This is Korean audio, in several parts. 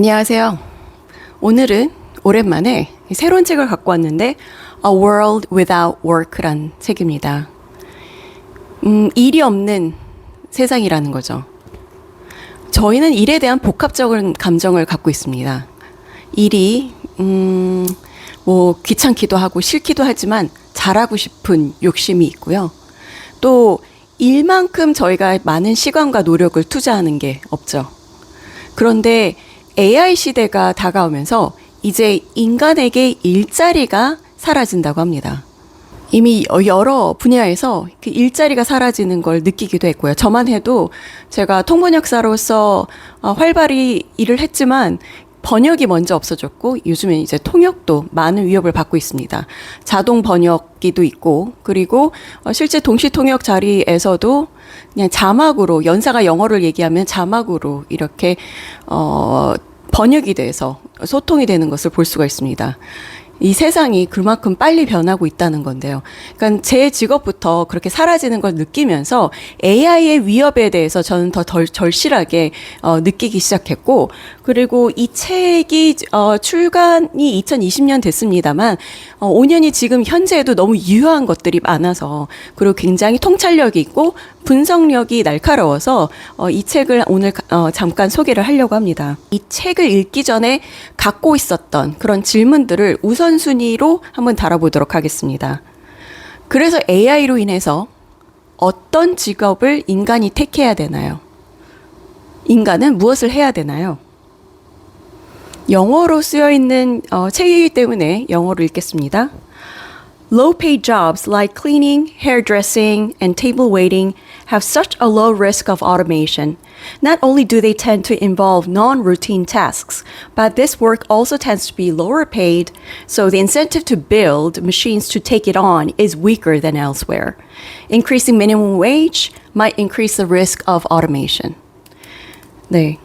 안녕하세요. 오늘은 오랜만에 새로운 책을 갖고 왔는데 A World Without Work란 책입니다. 일이 없는 세상이라는 거죠. 저희는 일에 대한 복합적인 감정을 갖고 있습니다. 일이 귀찮기도 하고 싫기도 하지만 잘하고 싶은 욕심이 있고요. 또 일만큼 저희가 많은 시간과 노력을 투자하는 게 없죠. 그런데 AI 시대가 다가오면서 이제 인간에게 일자리가 사라진다고 합니다. 이미 여러 분야에서 그 일자리가 사라지는 걸 느끼기도 했고요. 저만 해도 제가 통번역사로서 활발히 일을 했지만 번역이 먼저 없어졌고 요즘엔 이제 통역도 많은 위협을 받고 있습니다. 자동 번역기도 있고 그리고 실제 동시 통역 자리에서도 그냥 자막으로 연사가 영어를 얘기하면 자막으로 이렇게 번역이 돼서 소통이 되는 것을 볼 수가 있습니다. 이 세상이 그만큼 빨리 변하고 있다는 건데요. 그러니까 제 직업부터 그렇게 사라지는 걸 느끼면서 AI의 위협에 대해서 저는 더 절실하게 느끼기 시작했고, 그리고 이 책이 출간이 2020년 됐습니다만 5년이 지금 현재에도 너무 유효한 것들이 많아서, 그리고 굉장히 통찰력이 있고 분석력이 날카로워서 이 책을 오늘 잠깐 소개를 하려고 합니다. 이 책을 읽기 전에 갖고 있었던 그런 질문들을 우선순위로 한번 다뤄보도록 하겠습니다. 그래서 AI로 인해서 어떤 직업을 인간이 택해야 되나요? 인간은 무엇을 해야 되나요? 영어로 쓰여 있는 책이기 때문에 영어로 읽겠습니다. Low-paid jobs like cleaning, hairdressing, and table waiting have such a low risk of automation. Not only do they tend to involve non-routine tasks, but this work also tends to be lower paid, so the incentive to build machines to take it on is weaker than elsewhere. Increasing minimum wage might increase the risk of automation. 네.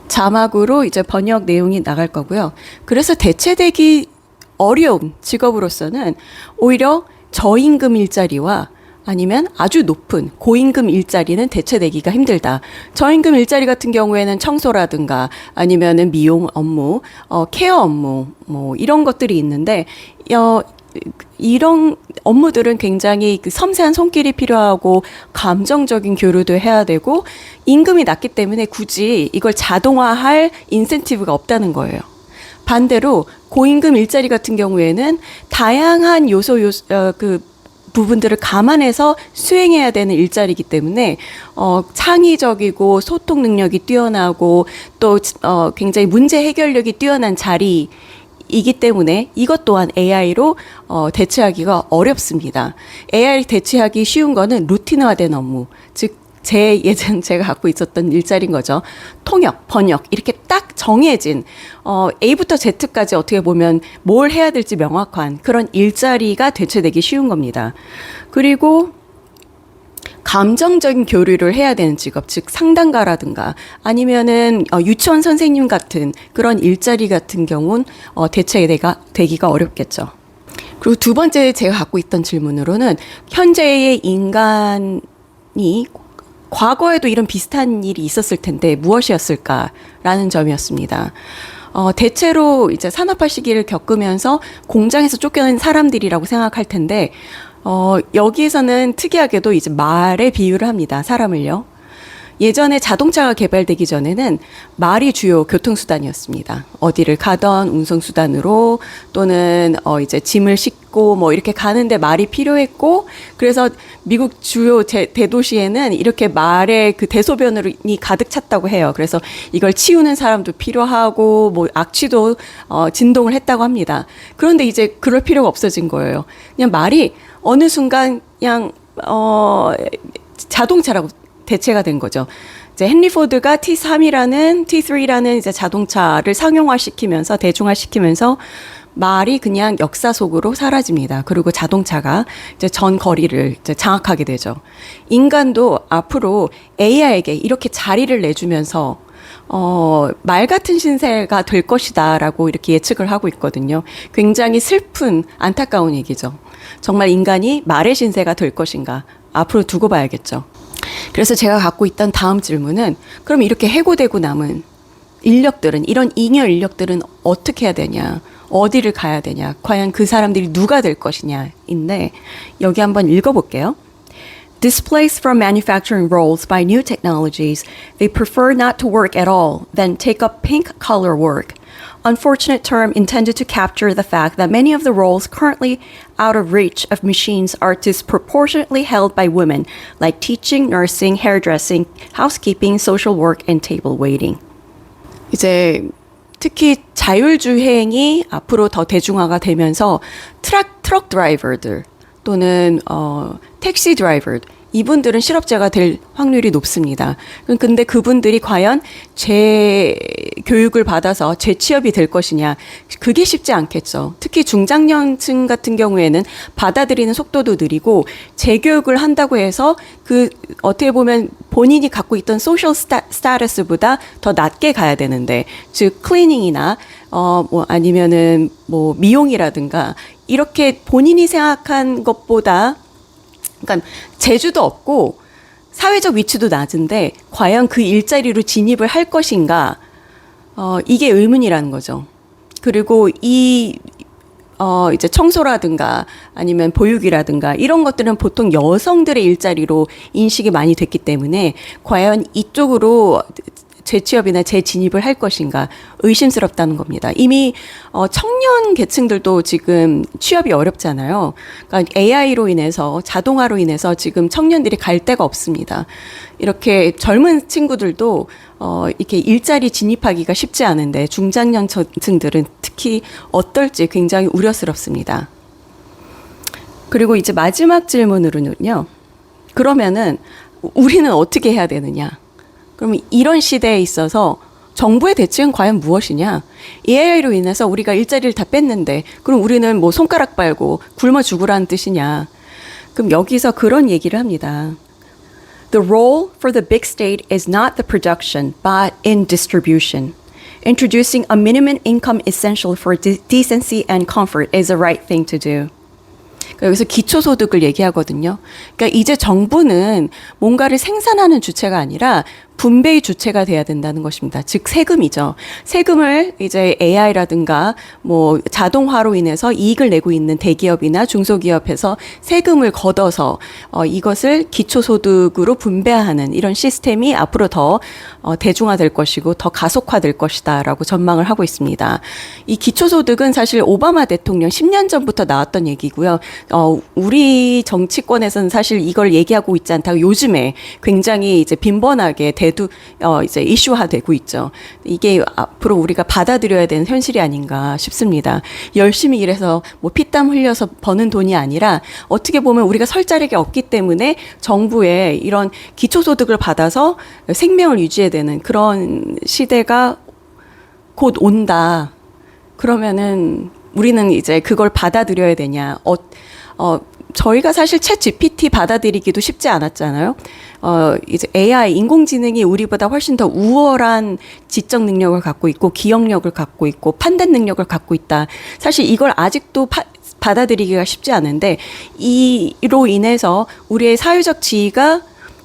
자막으로 이제 번역 내용이 나갈 거고요. 그래서 대체되기 어려운 직업으로서는 오히려 저임금 일자리와 아니면 아주 높은 고임금 일자리는 대체되기가 힘들다. 저임금 일자리 같은 경우에는 청소라든가 아니면은 미용 업무, 케어 업무, 이런 것들이 있는데, 이런 업무들은 굉장히 그 섬세한 손길이 필요하고 감정적인 교류도 해야 되고 임금이 낮기 때문에 굳이 이걸 자동화할 인센티브가 없다는 거예요. 반대로 고임금 일자리 같은 경우에는 다양한 그 부분들을 감안해서 수행해야 되는 일자리이기 때문에 창의적이고 소통 능력이 뛰어나고 또 굉장히 문제 해결력이 뛰어난 자리이기 때문에 이것 또한 AI로 대체하기가 어렵습니다. AI를 대체하기 쉬운 거는 루틴화된 업무, 즉 제가 갖고 있었던 일자리인 거죠. 통역, 번역 이렇게 딱 정해진 A부터 Z까지 어떻게 보면 뭘 해야 될지 명확한 그런 일자리가 대체되기 쉬운 겁니다. 그리고 감정적인 교류를 해야 되는 직업, 즉 상담가라든가 아니면은 유치원 선생님 같은 그런 일자리 같은 경우는 대체되기가 어렵겠죠. 그리고 두 번째 제가 갖고 있던 질문으로는 현재의 인간이 과거에도 이런 비슷한 일이 있었을 텐데 무엇이었을까라는 점이었습니다. 대체로 이제 산업화 시기를 겪으면서 공장에서 쫓겨난 사람들이라고 생각할 텐데, 여기에서는 특이하게도 이제 말에 비유를 합니다. 사람을요. 예전에 자동차가 개발되기 전에는 말이 주요 교통수단이었습니다. 어디를 가던 운송수단으로 또는 이제 짐을 싣고 이렇게 가는데 말이 필요했고, 그래서 미국 주요 대도시에는 이렇게 말의 그 대소변이 가득 찼다고 해요. 그래서 이걸 치우는 사람도 필요하고 악취도 진동을 했다고 합니다. 그런데 이제 그럴 필요가 없어진 거예요. 그냥 말이 어느 순간 그냥 자동차라고 대체가 된 거죠. 이제 헨리 포드가 T3라는 이제 자동차를 상용화시키면서 대중화시키면서 말이 그냥 역사 속으로 사라집니다. 그리고 자동차가 이제 전 거리를 이제 장악하게 되죠. 인간도 앞으로 AI에게 이렇게 자리를 내주면서 말 같은 신세가 될 것이다라고 이렇게 예측을 하고 있거든요. 굉장히 슬픈 안타까운 얘기죠. 정말 인간이 말의 신세가 될 것인가? 앞으로 두고 봐야겠죠. 그래서 제가 갖고 있던 다음 질문은, 그럼 이렇게 해고되고 남은 인력들은, 이런 잉여 인력들은 어떻게 해야 되냐, 어디를 가야 되냐, 과연 그 사람들이 누가 될 것이냐인데, 여기 한번 읽어볼게요. Displaced from manufacturing roles by new technologies, they prefer not to work at all, then take up pink-collar work. Unfortunate term intended to capture the fact that many of the roles currently out of reach of machines are disproportionately held by women, like teaching, nursing, hairdressing, housekeeping, social work, and table waiting. 이제 특히 자율주행이 앞으로 더 대중화가 되면서 트럭 드라이버들 또는 택시 드라이버, 이분들은 실업자가 될 확률이 높습니다. 근데 그분들이 과연 재교육을 받아서 재취업이 될 것이냐, 그게 쉽지 않겠죠. 특히 중장년층 같은 경우에는 받아들이는 속도도 느리고, 재교육을 한다고 해서 그 어떻게 보면 본인이 갖고 있던 소셜 스타터스보다 더 낮게 가야 되는데, 즉 클리닝이나 뭐 아니면은 뭐 미용이라든가 이렇게 본인이 생각한 것보다, 그러니까 재주도 없고 사회적 위치도 낮은데 과연 그 일자리로 진입을 할 것인가, 이게 의문이라는 거죠. 그리고 이제 청소라든가 아니면 보육이라든가 이런 것들은 보통 여성들의 일자리로 인식이 많이 됐기 때문에 과연 이쪽으로 재취업이나 재진입을 할 것인가 의심스럽다는 겁니다. 이미 청년 계층들도 지금 취업이 어렵잖아요. 그러니까 AI로 인해서, 자동화로 인해서 지금 청년들이 갈 데가 없습니다. 이렇게 젊은 친구들도 이렇게 일자리 진입하기가 쉽지 않은데 중장년층들은 특히 어떨지 굉장히 우려스럽습니다. 그리고 이제 마지막 질문으로는요. 그러면은 우리는 어떻게 해야 되느냐? 그럼 이런 시대에 있어서 정부의 대책은 과연 무엇이냐? AI로 인해서 우리가 일자리를 다 뺐는데 그럼 우리는 뭐 손가락 빨고 굶어 죽으라는 뜻이냐? 그럼 여기서 그런 얘기를 합니다. The role for the big state is not the production, but in distribution. Introducing a minimum income essential for decency and comfort is the right thing to do. 여기서 기초소득을 얘기하거든요. 그러니까 이제 정부는 뭔가를 생산하는 주체가 아니라 분배의 주체가 돼야 된다는 것입니다. 즉 세금이죠. 세금을 이제 AI라든가 뭐 자동화로 인해서 이익을 내고 있는 대기업이나 중소기업에서 세금을 걷어서 이것을 기초소득으로 분배하는 이런 시스템이 앞으로 더 대중화될 것이고 더 가속화될 것이다라고 전망을 하고 있습니다. 이 기초소득은 사실 오바마 대통령 10년 전부터 나왔던 얘기고요. 우리 정치권에서는 사실 이걸 얘기하고 있지 않다고 요즘에 굉장히 이제 빈번하게 이제 이슈화되고 있죠. 이게 앞으로 우리가 받아들여야 되는 현실이 아닌가 싶습니다. 열심히 일해서 뭐 피땀 흘려서 버는 돈이 아니라 어떻게 보면 우리가 설 자리가 없기 때문에 정부의 이런 기초소득을 받아서 생명을 유지해야 되는 그런 시대가 곧 온다. 그러면은 우리는 이제 그걸 받아들여야 되냐? 저희가 사실 챗 GPT 받아들이기도 쉽지 않았잖아요. 이제 AI, 인공지능이 우리보다 훨씬 더 우월한 지적 능력을 갖고 있고, 기억력을 갖고 있고, 판단 능력을 갖고 있다. 사실 이걸 아직도 받아들이기가 쉽지 않은데, 이로 인해서 우리의 사회적 지위가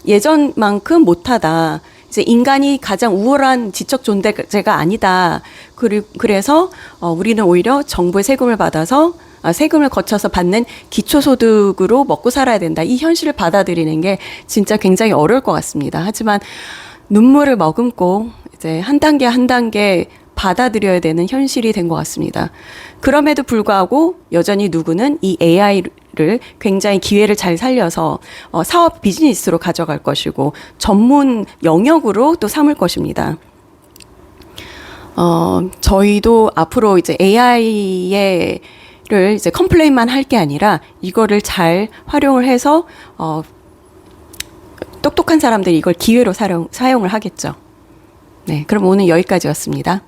예전만큼 못하다. 이제 인간이 가장 우월한 지적 존재가 아니다. 그래서 우리는 오히려 정부의 세금을 받아서 세금을 거쳐서 받는 기초소득으로 먹고 살아야 된다. 이 현실을 받아들이는 게 진짜 굉장히 어려울 것 같습니다. 하지만 눈물을 머금고 이제 한 단계 한 단계 받아들여야 되는 현실이 된 것 같습니다. 그럼에도 불구하고 여전히 누구는 이 AI를 굉장히 기회를 잘 살려서 사업 비즈니스로 가져갈 것이고 전문 영역으로 또 삼을 것입니다. 저희도 앞으로 이제 AI의 를 이제 컴플레인만 할 게 아니라 이거를 잘 활용을 해서 똑똑한 사람들이 이걸 기회로 사용을 하겠죠. 네, 그럼 오늘 여기까지였습니다.